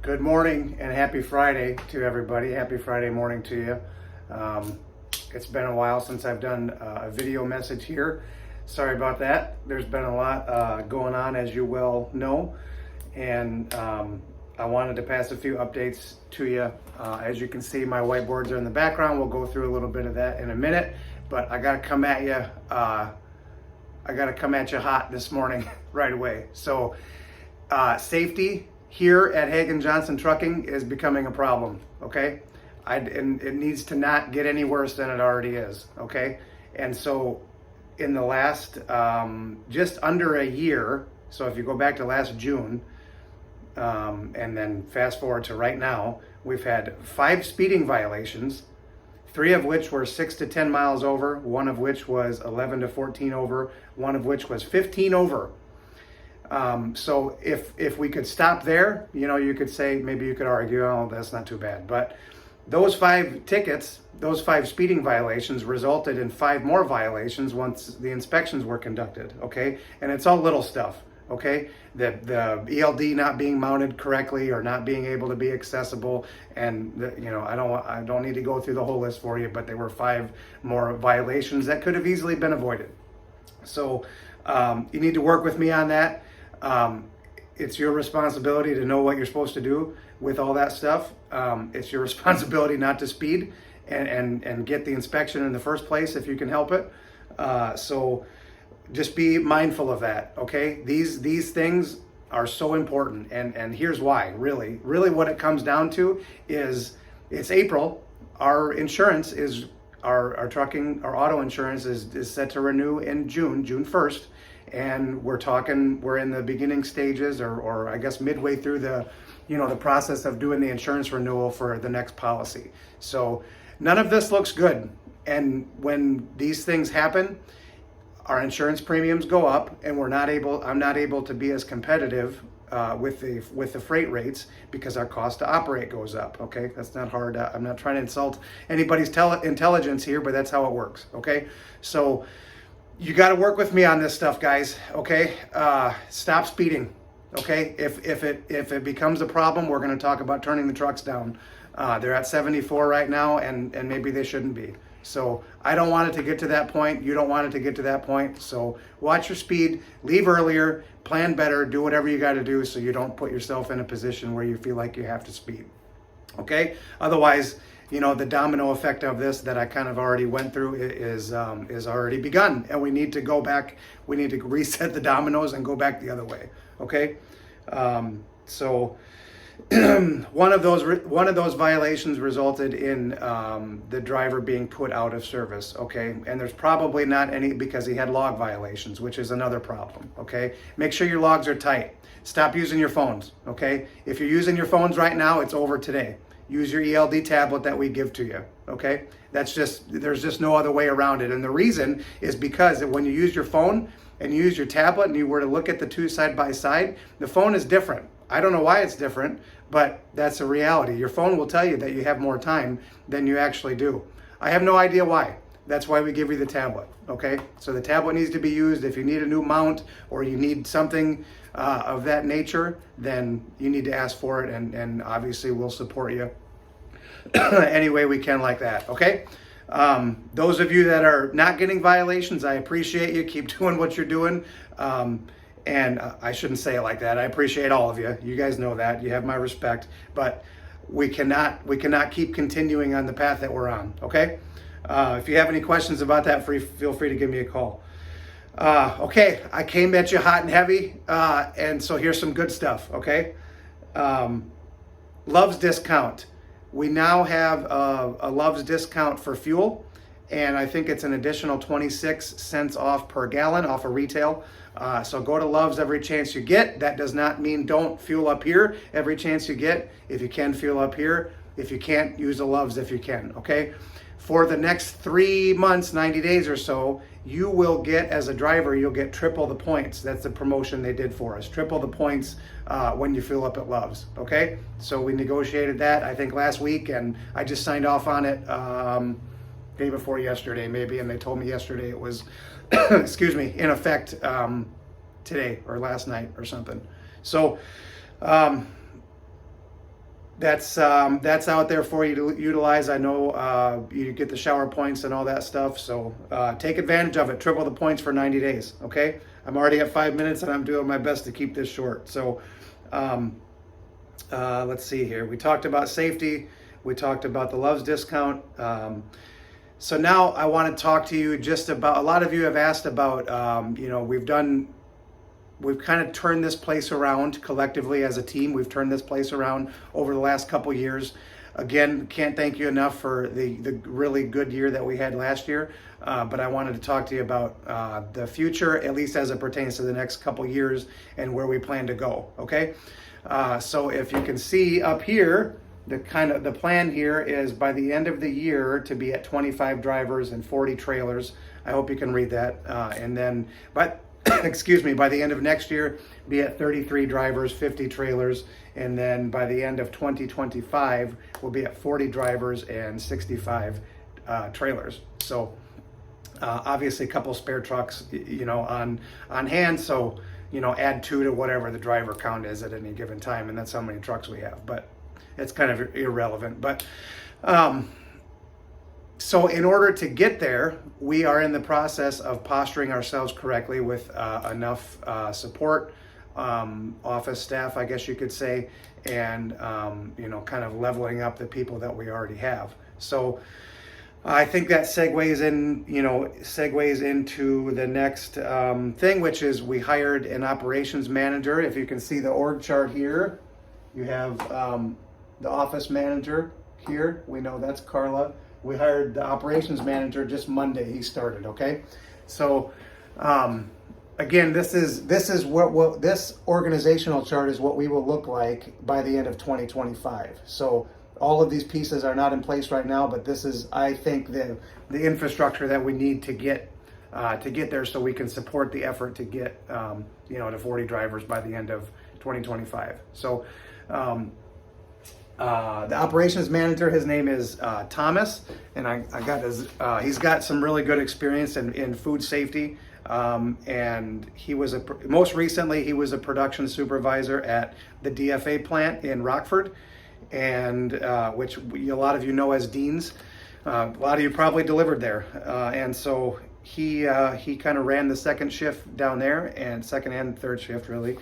Good morning and happy Friday to everybody. Happy Friday morning to you. It's been a while since I've done a video message here. Sorry about that. There's been a lot going on, as you well know, and I wanted to pass a few updates to you. As you can see, my whiteboards are in the background. We'll go through a little bit of that in a minute, but I got to come at you. I got to come at you hot this morning right away. So safety here at Hagen Johnson Trucking is becoming a problem, okay? And it needs to not get any worse than it already is, okay? And so in the last just under a year, so if you go back to last June, and then fast forward to right now, we've had 5 speeding violations, 3 of which were 6 to 10 miles over, 1 of which was 11 to 14 over, 1 of which was 15 over. So if we could stop there, you know, you could say, maybe you could argue, oh, that's not too bad. But those 5 tickets, those 5 speeding violations resulted in 5 more violations once the inspections were conducted, okay? And it's all little stuff, okay? The ELD not being mounted correctly or not being able to be accessible. And, you know, I don't need to go through the whole list for you, but there were 5 more violations that could have easily been avoided. So you need to work with me on that. It's your responsibility to know what you're supposed to do with all that stuff. It's your responsibility not to speed and get the inspection in the first place if you can help it. So just be mindful of that, okay? These things are so important, and here's why. Really what it comes down to is it's April. Our insurance is our auto insurance is set to renew in June 1st. And we're in the beginning stages or I guess midway through the process of doing the insurance renewal for the next policy. So none of this looks good. And when these things happen, our insurance premiums go up and I'm not able to be as competitive with the freight rates because our cost to operate goes up, okay? That's not hard. I'm not trying to insult anybody's intelligence here, but that's how it works, okay? So you got to work with me on this stuff, guys, okay? Stop speeding, okay? If it becomes a problem, we're going to talk about turning the trucks down. They're at 74 right now, and maybe they shouldn't be. So I don't want it to get to that point. You don't want it to get to that point. So watch your speed, leave earlier, plan better, do whatever you got to do so you don't put yourself in a position where you feel like you have to speed, okay? Otherwise, you know, the domino effect of this that I kind of already went through is already begun, and we need to go back. We need to reset the dominoes and go back the other way. Okay, so one of those violations resulted in the driver being put out of service. Okay, and there's probably not any because he had log violations, which is another problem. Okay, make sure your logs are tight. Stop using your phones. Okay, if you're using your phones right now, it's over today. Use your ELD tablet that we give to you, okay? There's just no other way around it. And the reason is because when you use your phone and you use your tablet and you were to look at the two side by side, the phone is different. I don't know why it's different, but that's a reality. Your phone will tell you that you have more time than you actually do. I have no idea why. That's why we give you the tablet, okay? So the tablet needs to be used. If you need a new mount or you need something of that nature, then you need to ask for it, and obviously we'll support you any way we can like that, okay? Those of you that are not getting violations, I appreciate you. Keep doing what you're doing. And I shouldn't say it like that. I appreciate all of you. You guys know that. You have my respect. But we cannot keep continuing on the path that we're on, okay? If you have any questions about that, feel free to give me a call. Okay, I came at you hot and heavy, and so here's some good stuff, okay? Love's discount. We now have a Love's discount for fuel, and I think it's an additional 26 cents off per gallon off of retail. So go to Love's every chance you get. That does not mean don't fuel up here every chance you get. If you can, fuel up here. If you can't, use a Love's if you can, okay? For the next 3 months, 90 days or so, you will get, as a driver, you'll get triple the points. That's the promotion they did for us. Triple the points when you fill up at Love's, okay? So we negotiated that, I think, last week, and I just signed off on it day before yesterday, maybe, and they told me yesterday it was, excuse me, in effect today or last night or something. So that's out there for you to utilize. I know you get the shower points and all that stuff, so take advantage of it. Triple the points for 90 days. Okay, I'm already at 5 minutes, and I'm doing my best to keep this short. So let's see here. We talked about safety. We talked about the Loves discount. So now I want to talk to you just about. A lot of you have asked about. We've kind of turned this place around collectively as a team. We've turned this place around over the last couple years. Again, can't thank you enough for the really good year that we had last year. But I wanted to talk to you about the future, at least as it pertains to the next couple years and where we plan to go. Okay. So if you can see up here, the plan here is by the end of the year to be at 25 drivers and 40 trailers. I hope you can read that. And then, excuse me, by the end of next year, be at 33 drivers, 50 trailers, and then by the end of 2025, we'll be at 40 drivers and 65 trailers. So obviously a couple spare trucks, on hand. So, add 2 to whatever the driver count is at any given time, and that's how many trucks we have. But it's kind of irrelevant. But so in order to get there, we are in the process of posturing ourselves correctly with enough support, office staff, I guess you could say, and kind of leveling up the people that we already have. So I think that segues into the next thing, which is we hired an operations manager. If you can see the org chart here, you have the office manager here. We know that's Carla. We hired the operations manager just Monday. He started. Okay, so again, this is what this organizational chart is. What we will look like by the end of 2025. So all of these pieces are not in place right now, but this is, I think, the infrastructure that we need to get there, so we can support the effort to get to 40 drivers by the end of 2025. So. The operations manager, his name is Thomas, and I got his. He's got some really good experience in food safety, and most recently he was a production supervisor at the DFA plant in Rockford, and which a lot of you know as Dean's. A lot of you probably delivered there, and so he kind of ran the second shift down there, and second and third shift really.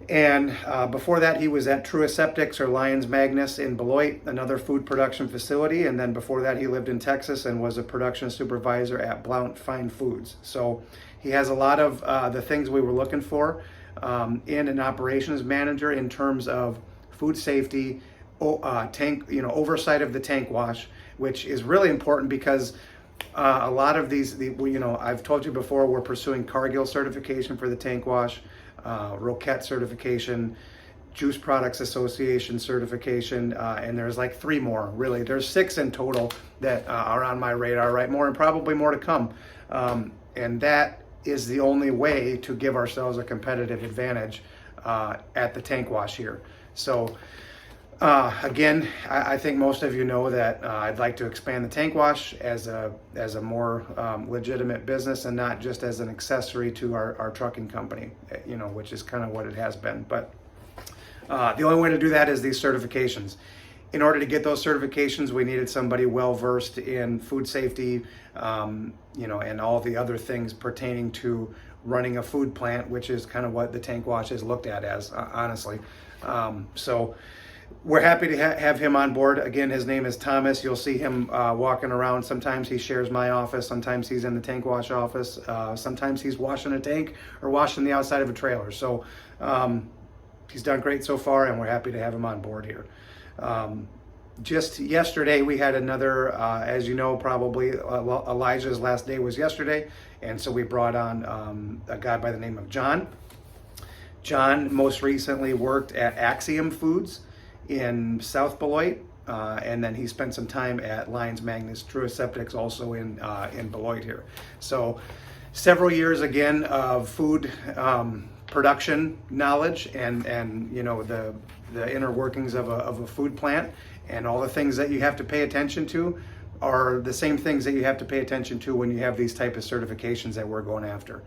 And before that, he was at True Aseptics or Lyons Magnus in Beloit, another food production facility. And then before that, he lived in Texas and was a production supervisor at Blount Fine Foods. So he has a lot of the things we were looking for in an operations manager in terms of food safety, tank, oversight of the tank wash, which is really important because a lot of these, I've told you before, we're pursuing Cargill certification for the tank wash. Roquette certification, Juice Products Association certification, and there's like 3 more. Really, there's 6 in total that are on my radar, right? Probably more to come, and that is the only way to give ourselves a competitive advantage at the tank wash here. So again, I think most of you know that I'd like to expand the tank wash as a more legitimate business and not just as an accessory to our trucking company, which is kind of what it has been. But the only way to do that is these certifications. In order to get those certifications, we needed somebody well versed in food safety, and all the other things pertaining to running a food plant, which is kind of what the tank wash is looked at as, honestly. So we're happy to have him on board. Again, his name is Thomas. You'll see him walking around. Sometimes he shares my office. Sometimes he's in the tank wash office. Sometimes he's washing a tank or washing the outside of a trailer. So he's done great so far, and we're happy to have him on board here. Just yesterday, we had another, as you know, probably Elijah's last day was yesterday. And so we brought on a guy by the name of John. John most recently worked at Axiom Foods in South Beloit, and then he spent some time at Lyons Magnus True Aseptics also in Beloit here. So several years again of food production knowledge and the inner workings of a food plant, and all the things that you have to pay attention to are the same things that you have to pay attention to when you have these type of certifications that we're going after.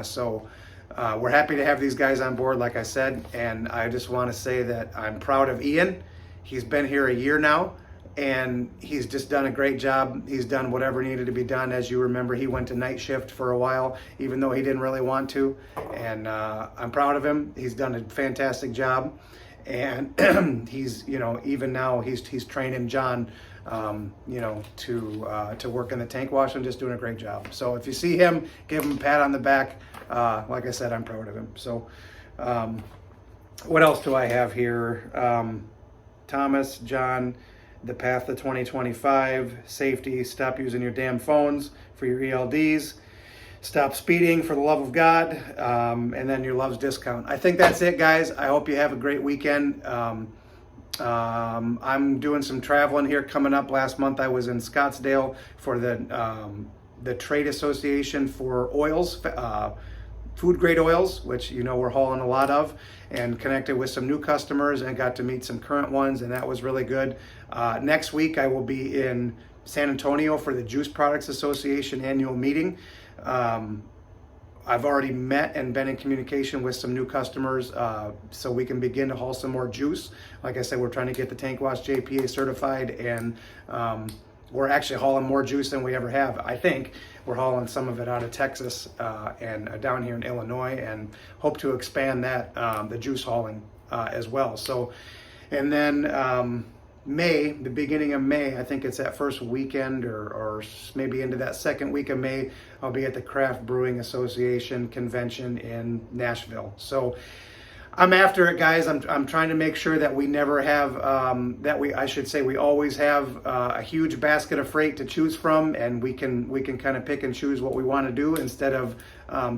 So we're happy to have these guys on board, like I said, and I just want to say that I'm proud of Ian. He's been here a year now, and he's just done a great job. He's done whatever needed to be done. As you remember, he went to night shift for a while, even though he didn't really want to. And I'm proud of him. He's done a fantastic job. And he's, even now he's training John, to work in the tank wash, and just doing a great job. So if you see him, give him a pat on the back. Like I said, I'm proud of him. So what else do I have here? Thomas, John, the path to 2025, safety, stop using your damn phones for your ELDs, stop speeding for the love of God, and then your Love's discount. I think that's it, guys. I hope you have a great weekend. I'm doing some traveling here coming up. Last month I was in Scottsdale for the Trade Association for Oils, food grade oils, which we're hauling a lot of, and connected with some new customers and got to meet some current ones, and that was really good. Next week I will be in San Antonio for the Juice Products Association annual meeting. I've already met and been in communication with some new customers, so we can begin to haul some more juice. Like I said, we're trying to get the Tank Wash JPA certified, and we're actually hauling more juice than we ever have. I think we're hauling some of it out of Texas and down here in Illinois, and hope to expand that, the juice hauling as well. So, and then May, the beginning of May, I think it's that first weekend or maybe into that second week of May, I'll be at the Craft Brewing Association convention in Nashville. So I'm after it, guys. I'm trying to make sure that we never have, we always have a huge basket of freight to choose from, and we can kind of pick and choose what we want to do, instead of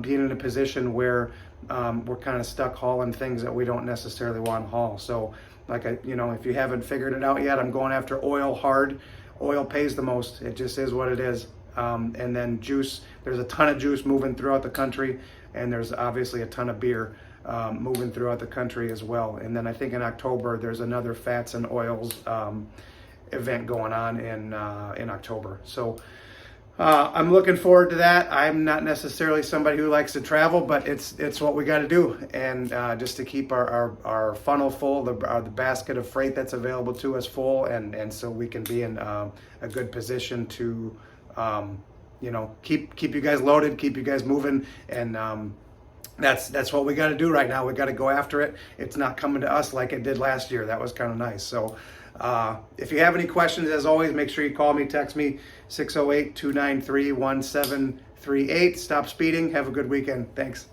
being in a position where we're kind of stuck hauling things that we don't necessarily want to haul. So if you haven't figured it out yet, I'm going after oil hard. Oil pays the most. It just is what it is. And then juice, there's a ton of juice moving throughout the country, and there's obviously a ton of beer moving throughout the country as well. And then I think in October, there's another fats and oils event going on in October. So I'm looking forward to that. I'm not necessarily somebody who likes to travel, but it's what we got to do, and just to keep our funnel full, the basket of freight that's available to us full, and so we can be in a good position to keep you guys loaded, keep you guys moving, and that's what we got to do right now. We got to go after it. It's not coming to us like it did last year. That was kind of nice. So if you have any questions, as always, make sure you call me, text me, 608-293-1738. Stop speeding. Have a good weekend. Thanks.